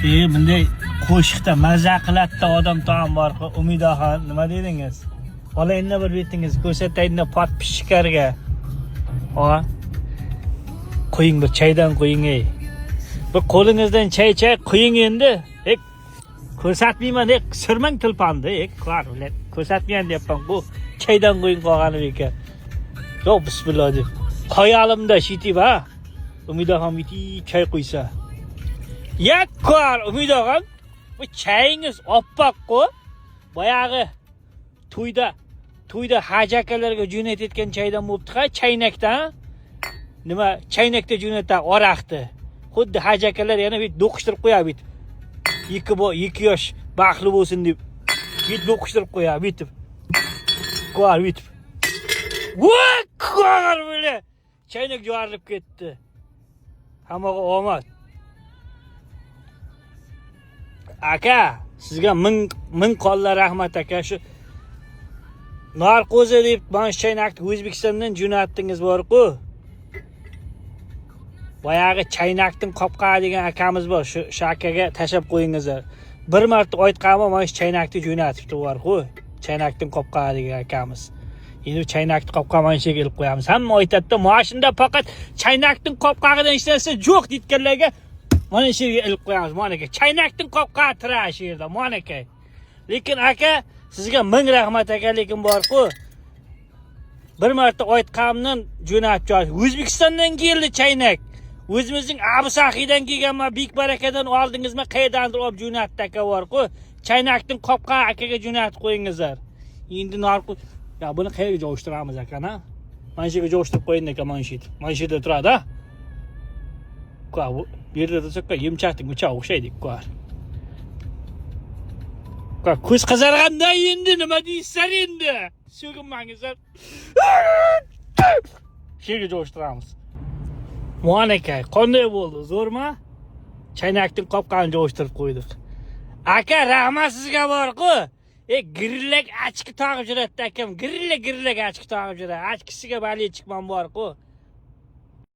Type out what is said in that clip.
Bunday qo'shiqda maza qiladi odam taom bor-ku, Umidaxon, nima dedingiz? Olayinda bir betingiz ko'rsatayinda podpishchilarga. Qo'ying bir chaydan qo'ying ey. Bir qo'lingizdan chay qo'ying endi. Ko'rsatmayman deb sirmang tilpandi, qar bilan. Ko'rsatmayman deyapman. Bu chaydan qo'ying qolgani ekan. Yo'q, bismillah deb. Xayolimda shitib ha. Umidaxon biti chay qo'ysa. Yakkor Umidaxon, bu chayingiz oppoq-ku. Boyag'i to'yda hajakalarga jo'natayotgan chaydan bo'libdi-ha, chaynakdan. Nima, chaynakda jo'natgan oraqni. Xuddi hajakalar yana bir do'qishtirib qo'yadi bitib. 2 yosh baxtli bo'lsin deb bitib do'qishtirib qo'yadi bitib. Qo'yar bitib. Qo'yar böyle. Chaynak yorilib ketdi. Hammaga omad. Aka, sizga ming qonlar rahmat aka. Shu narkoza deb mana shu chaynakni O'zbekistondan jo'natdingiz bor-ku. Boyag'i chaynakning qopqog'i degan akamiz bor. Shu akaga tashab qo'yingizlar. Bir marta aytganman, mana shu chaynakni jo'natibdi bor-ku. Chaynakning qopqog'i degan akamiz. Endi chaynakni qopqog'i mana shu yerga ilib qo'yamiz. Hamma aytadi-da, mashina faqat chaynakning qopqog'idan hech narsa yo'q deyotganlarga mana shu yerga ilib qo'yamiz. Mana aka, chaynakning qopqog'i tira shu yerda, mana aka. Lekin aka, sizga ming rahmat aka, lekin bor-ku. Bir marta aytganimdan jo'natib qo'yasiz. O'zbekistondan keldi chaynak. O'zimizning Abusaxidan kelganman, Bek Barakadan oldingizmi, qayerdandir olib jo'natdi aka bor-ku. Chaynakning qopqog'i akaga jo'natib qo'yingizlar. Endi narxi, ya buni qayerga jo'shtiramiz aka-na? Mana shu yerga jo'shtirib qo'ying aka, mana shu yerda. Mana shu yerda turadi-a? Bu yerda tursa, yemchakning ucha o'xshaydi, ko'r. Ko'z qizarganda endi nima deysiz endi? So'ginmangizlar. Shu yerga jo'shtiramiz. Muanaka, qanday bo'ldi? Zo'rmi? Chaynakning qopqog'ini jo'shtirib qo'ydik. Aka, rahmat sizga bor-ku. Grillak achki tog'ib yuradi akam. Grillak achki tog'ib yuradi. Achkisiga bali chiqman bor-ku.